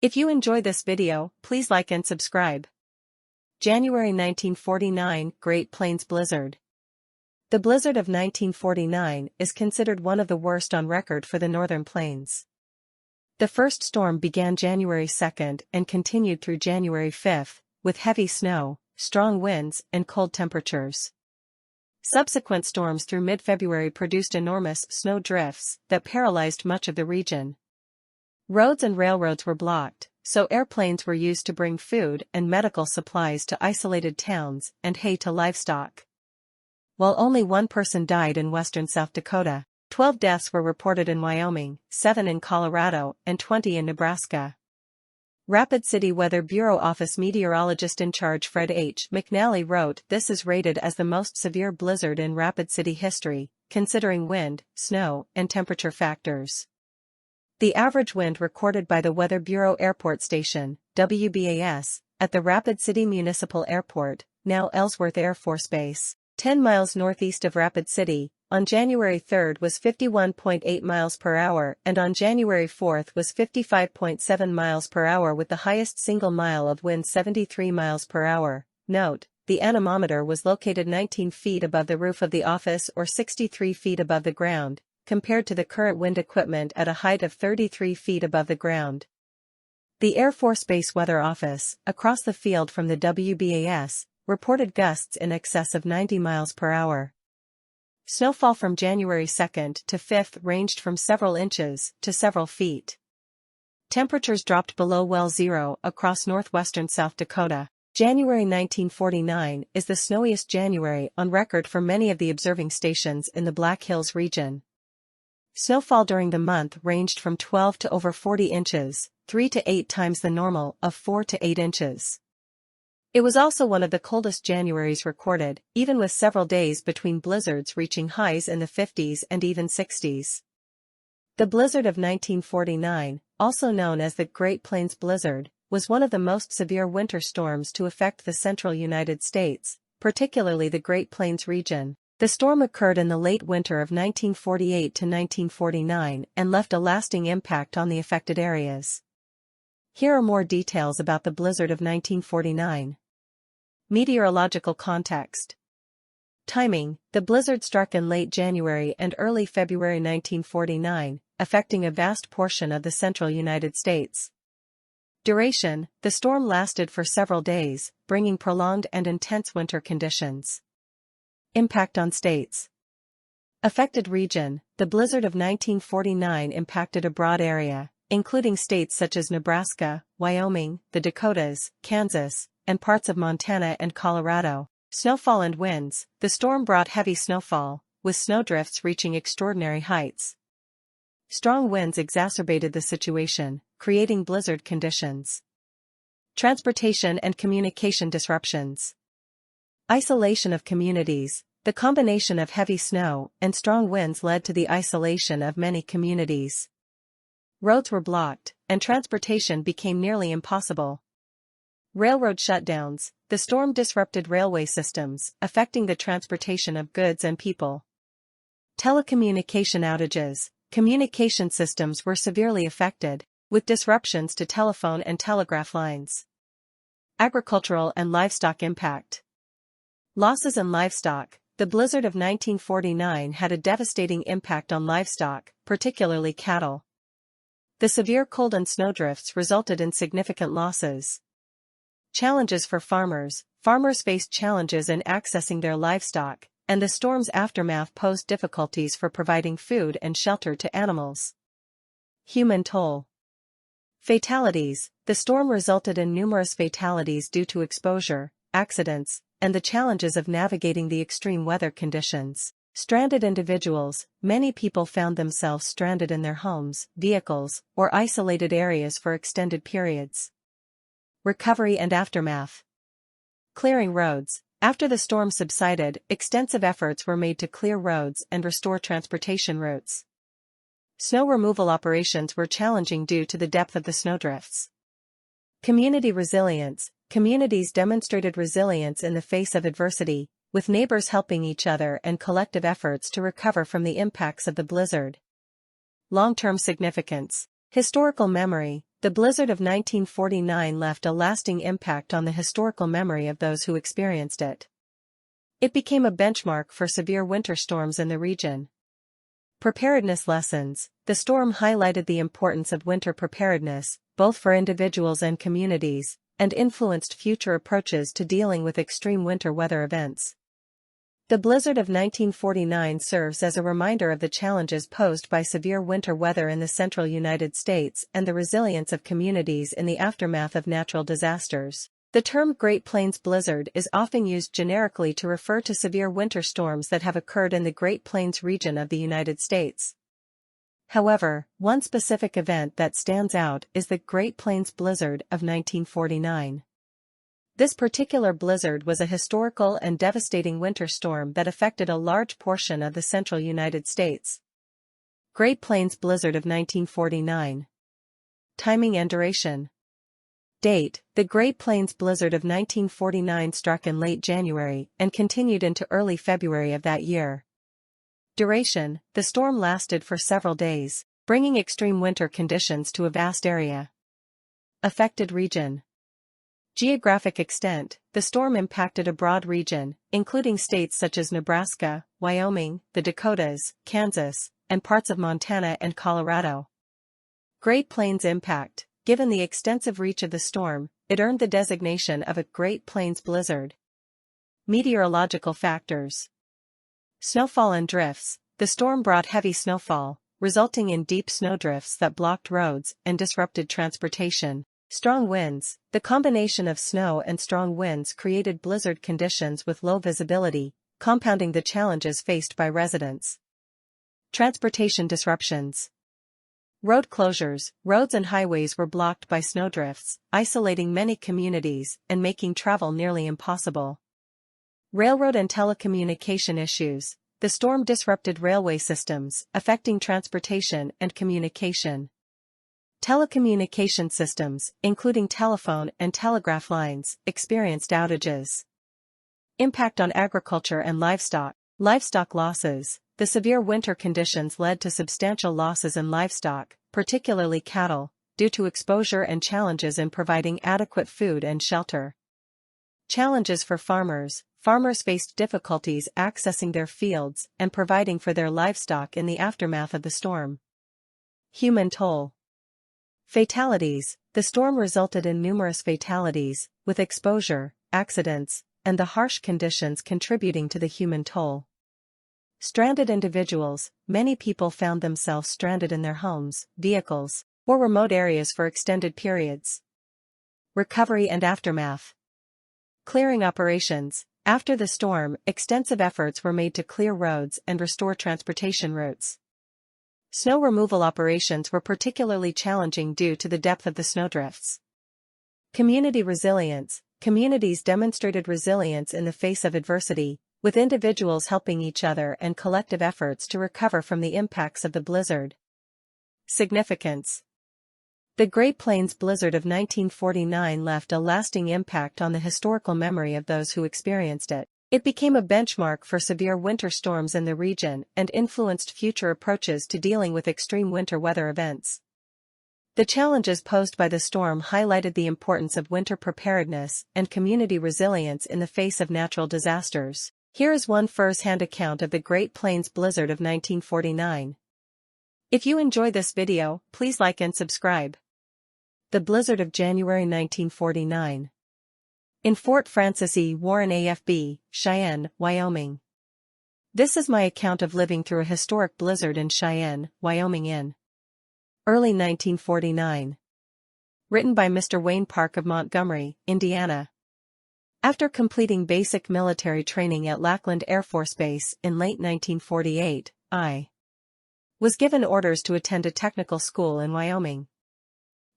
If you enjoy this video, please like and subscribe. January 1949 Great Plains Blizzard. The blizzard of 1949 is considered one of the worst on record for the Northern Plains. The first storm began January 2nd and continued through January 5th, with heavy snow, strong winds, and cold temperatures. Subsequent storms through mid-February produced enormous snow drifts that paralyzed much of the region. Roads and railroads were blocked, so airplanes were used to bring food and medical supplies to isolated towns and hay to livestock. While only one person died in western South Dakota, 12 deaths were reported in Wyoming, 7 in Colorado, and 20 in Nebraska. Rapid City Weather Bureau Office meteorologist in charge Fred H. McNally wrote, "This is rated as the most severe blizzard in Rapid City history, considering wind, snow, and temperature factors." The average wind recorded by the Weather Bureau Airport Station, WBAS, at the Rapid City Municipal Airport, now Ellsworth Air Force Base, 10 miles northeast of Rapid City, on January 3rd was 51.8 miles per hour and on January 4th was 55.7 miles per hour with the highest single mile of wind 73 miles per hour. Note, the anemometer was located 19 feet above the roof of the office or 63 feet above the ground, compared to the current wind equipment at a height of 33 feet above the ground. The Air Force Base Weather Office, across the field from the WBAS, reported gusts in excess of 90 miles per hour. Snowfall from January 2nd to 5th ranged from several inches to several feet. Temperatures dropped below well zero across northwestern South Dakota. January 1949 is the snowiest January on record for many of the observing stations in the Black Hills region. Snowfall during the month ranged from 12 to over 40 inches, 3 to 8 times the normal of 4 to 8 inches. It was also one of the coldest Januaries recorded, even with several days between blizzards reaching highs in the 50s and even 60s. The blizzard of 1949, also known as the Great Plains Blizzard, was one of the most severe winter storms to affect the central United States, particularly the Great Plains region. The storm occurred in the late winter of 1948 to 1949 and left a lasting impact on the affected areas. Here are more details about the blizzard of 1949. Meteorological context. Timing: the blizzard struck in late January and early February 1949, affecting a vast portion of the central United States. Duration: the storm lasted for several days, bringing prolonged and intense winter conditions. Impact on states. Affected region: the blizzard of 1949 impacted a broad area, including states such as Nebraska, Wyoming, the Dakotas, Kansas, and parts of Montana and Colorado. Snowfall and winds: the storm brought heavy snowfall, with snowdrifts reaching extraordinary heights. Strong winds exacerbated the situation, creating blizzard conditions. Transportation and communication disruptions. Isolation of communities: the combination of heavy snow and strong winds led to the isolation of many communities. Roads were blocked, and transportation became nearly impossible. Railroad shutdowns: the storm disrupted railway systems, affecting the transportation of goods and people. Telecommunication outages: communication systems were severely affected, with disruptions to telephone and telegraph lines. Agricultural and livestock impact. Losses in livestock: the blizzard of 1949 had a devastating impact on livestock, particularly cattle. The severe cold and snowdrifts resulted in significant losses. Challenges for farmers: farmers faced challenges in accessing their livestock, and the storm's aftermath posed difficulties for providing food and shelter to animals. Human toll. Fatalities: the storm resulted in numerous fatalities due to exposure, accidents, and the challenges of navigating the extreme weather conditions. Stranded individuals: many people found themselves stranded in their homes, vehicles, or isolated areas for extended periods. Recovery and aftermath. Clearing roads: after the storm subsided, extensive efforts were made to clear roads and restore transportation routes. Snow removal operations were challenging due to the depth of the snowdrifts. Community resilience: communities demonstrated resilience in the face of adversity, with neighbors helping each other and collective efforts to recover from the impacts of the blizzard. Long-term significance. Historical memory. The blizzard of 1949 left a lasting impact on the historical memory of those who experienced it. It became a benchmark for severe winter storms in the region. Preparedness lessons. The storm highlighted the importance of winter preparedness, both for individuals and communities, and influenced future approaches to dealing with extreme winter weather events. The blizzard of 1949 serves as a reminder of the challenges posed by severe winter weather in the central United States and the resilience of communities in the aftermath of natural disasters. The term Great Plains blizzard is often used generically to refer to severe winter storms that have occurred in the Great Plains region of the United States. However, one specific event that stands out is the Great Plains blizzard of 1949. This particular blizzard was a historical and devastating winter storm that affected a large portion of the central United States. Great Plains blizzard of 1949. Timing and duration. Date: the Great Plains blizzard of 1949 struck in late January and continued into early February of that year. Duration: the storm lasted for several days, bringing extreme winter conditions to a vast area. Affected region. Geographic extent: the storm impacted a broad region, including states such as Nebraska, Wyoming, the Dakotas, Kansas, and parts of Montana and Colorado. Great Plains impact: given the extensive reach of the storm, it earned the designation of a Great Plains blizzard. Meteorological factors. Snowfall and drifts: the storm brought heavy snowfall, resulting in deep snowdrifts that blocked roads and disrupted transportation. Strong winds: the combination of snow and strong winds created blizzard conditions with low visibility, compounding the challenges faced by residents. Transportation disruptions. Road closures: roads and highways were blocked by snowdrifts, isolating many communities and making travel nearly impossible. Railroad and telecommunication issues: the storm disrupted railway systems, affecting transportation and communication. Telecommunication systems, including telephone and telegraph lines, experienced outages. Impact on agriculture and livestock. Livestock losses: the severe winter conditions led to substantial losses in livestock, particularly cattle, due to exposure and challenges in providing adequate food and shelter. Challenges for farmers: farmers faced difficulties accessing their fields and providing for their livestock in the aftermath of the storm. Human toll. Fatalities: the storm resulted in numerous fatalities, with exposure, accidents, and the harsh conditions contributing to the human toll. Stranded individuals: many people found themselves stranded in their homes, vehicles, or remote areas for extended periods. Recovery and aftermath. Clearing operations: after the storm, extensive efforts were made to clear roads and restore transportation routes. Snow removal operations were particularly challenging due to the depth of the snowdrifts. Community resilience: communities demonstrated resilience in the face of adversity, with individuals helping each other and collective efforts to recover from the impacts of the blizzard. Significance. The Great Plains blizzard of 1949 left a lasting impact on the historical memory of those who experienced it. It became a benchmark for severe winter storms in the region and influenced future approaches to dealing with extreme winter weather events. The challenges posed by the storm highlighted the importance of winter preparedness and community resilience in the face of natural disasters. Here is one first-hand account of the Great Plains blizzard of 1949. If you enjoy this video, please like and subscribe. The blizzard of January 1949. In Fort Francis E. Warren AFB, Cheyenne, Wyoming. This is my account of living through a historic blizzard in Cheyenne, Wyoming in early 1949. Written by Mr. Wayne Park of Montgomery, Indiana. After completing basic military training at Lackland Air Force Base in late 1948, I was given orders to attend a technical school in Wyoming.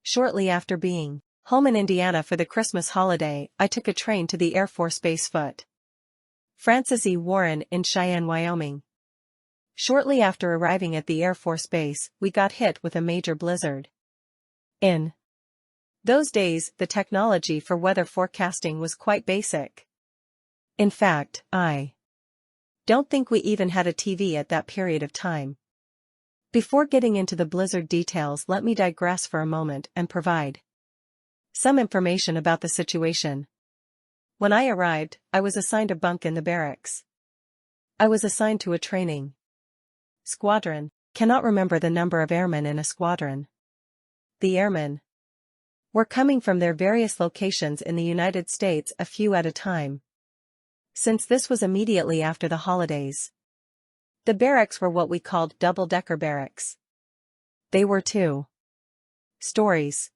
Shortly after being home in Indiana for the Christmas holiday, I took a train to the Air Force Base Fort Francis E. Warren in Cheyenne, Wyoming. Shortly after arriving at the Air Force Base, we got hit with a major blizzard. In those days, the technology for weather forecasting was quite basic. In fact, I don't think we even had a TV at that period of time. Before getting into the blizzard details, let me digress for a moment and provide some information about the situation. When I arrived, I was assigned a bunk in the barracks. I was assigned to a training squadron. Cannot remember the number of airmen in a squadron. The airmen were coming from their various locations in the United States, a few at a time. Since this was immediately after the holidays, the barracks were what we called double-decker barracks. They were 2 stories.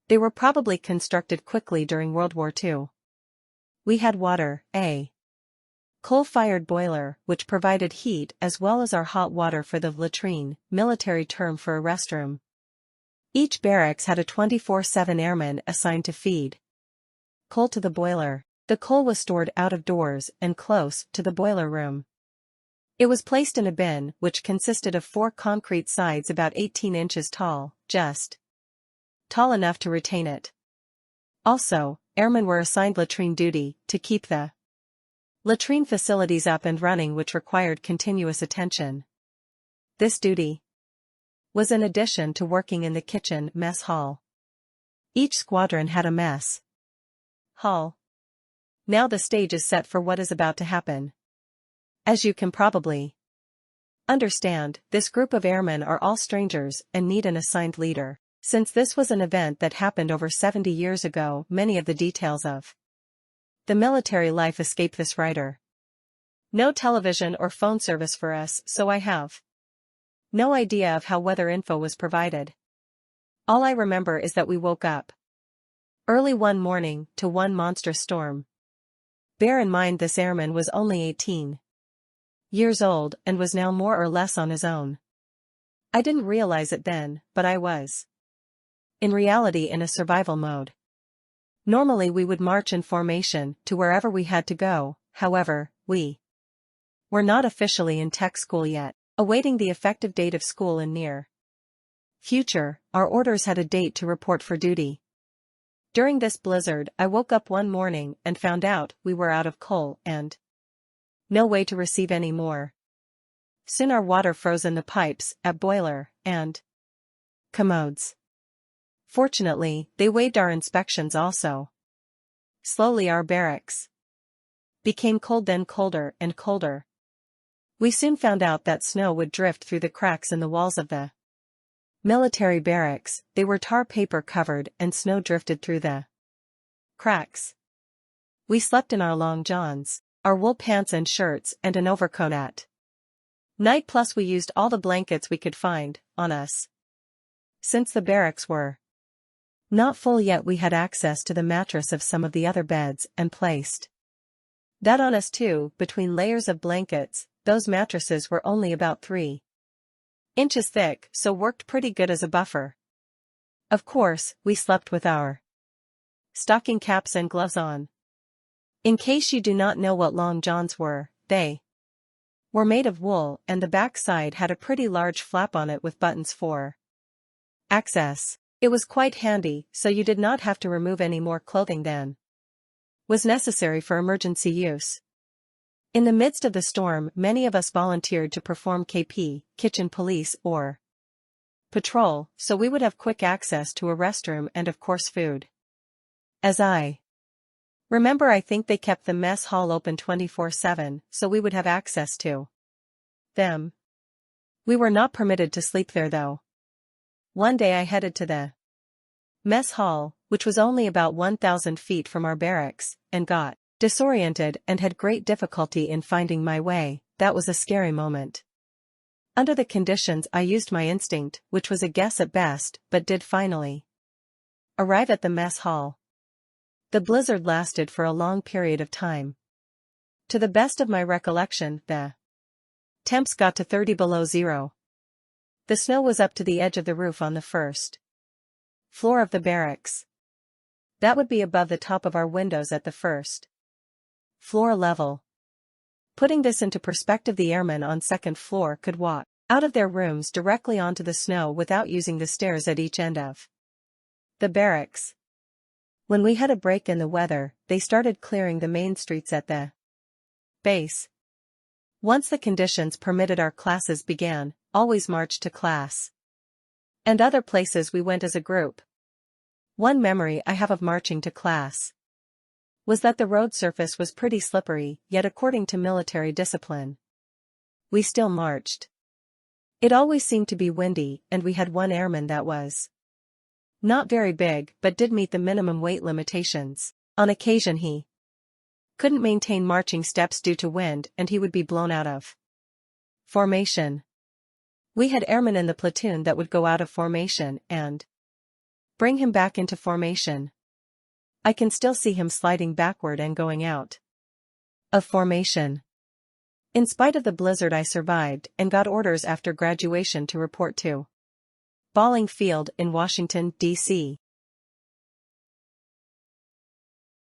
They were probably constructed quickly during World War II. We had water, a coal-fired boiler, which provided heat, as well as our hot water for the latrine, military term for a restroom. Each barracks had a 24/7 airman assigned to feed coal to the boiler. The coal was stored out of doors and close to the boiler room. It was placed in a bin, which consisted of 4 concrete sides about 18 inches tall, just tall enough to retain it. Also, airmen were assigned latrine duty, to keep the latrine facilities up and running, which required continuous attention. This duty was in addition to working in the kitchen mess hall. Each squadron had a mess hall. Now the stage is set for what is about to happen. As you can probably understand, this group of airmen are all strangers and need an assigned leader. Since this was an event that happened over 70 years ago, many of the details of the military life escape this writer. No television or phone service for us, so I have no idea of how weather info was provided. All I remember is that we woke up early one morning to one monstrous storm. Bear in mind this airman was only 18 years old and was now more or less on his own. I didn't realize it then, but I was in reality in a survival mode. Normally we would march in formation to wherever we had to go. However, we were not officially in tech school yet, awaiting the effective date of school in near future. Our orders had a date to report for duty. During this blizzard, I woke up one morning and found out we were out of coal and no way to receive any more. Soon our water froze in the pipes, at boiler, and commodes. Fortunately, they waived our inspections also. Slowly our barracks became cold, then colder and colder. We soon found out that snow would drift through the cracks in the walls of the military barracks. They were tar paper covered and snow drifted through the cracks. We slept in our long johns, our wool pants and shirts, and an overcoat at night, plus we used all the blankets we could find on us. Since the barracks were not full yet, we had access to the mattress of some of the other beds and placed that on us too. Between layers of blankets, those mattresses were only about 3 inches thick, so worked pretty good as a buffer. Of course, we slept with our stocking caps and gloves on. In case you do not know what long johns were, they were made of wool, and the back side had a pretty large flap on it with buttons for access. It was quite handy, so you did not have to remove any more clothing than was necessary for emergency use. In the midst of the storm, many of us volunteered to perform KP, kitchen police, or patrol, so we would have quick access to a restroom and of course food. As I remember, I think they kept the mess hall open 24/7, so we would have access to them. We were not permitted to sleep there though. One day I headed to the mess hall, which was only about 1,000 feet from our barracks, and got disoriented and had great difficulty in finding my way. That was a scary moment. Under the conditions, I used my instinct, which was a guess at best, but did finally arrive at the mess hall. The blizzard lasted for a long period of time. To the best of my recollection, the temps got to 30 below zero. The snow was up to the edge of the roof on the first floor of the barracks. That would be above the top of our windows at the first floor level. Putting this into perspective, the airmen on second floor could walk out of their rooms directly onto the snow without using the stairs at each end of the barracks. When we had a break in the weather, they started clearing the main streets at the base. Once the conditions permitted, our classes began. always marched to class. And other places we went as a group. One memory I have of marching to class was that the road surface was pretty slippery, yet according to military discipline, we still marched. It always seemed to be windy, and we had one airman that was not very big but did meet the minimum weight limitations. On occasion he couldn't maintain marching steps due to wind and he would be blown out of formation. We had airmen in the platoon that would go out of formation and bring him back into formation. I can still see him sliding backward and going out of formation. In spite of the blizzard, I survived and got orders after graduation to report to Bowling Field in Washington, D.C.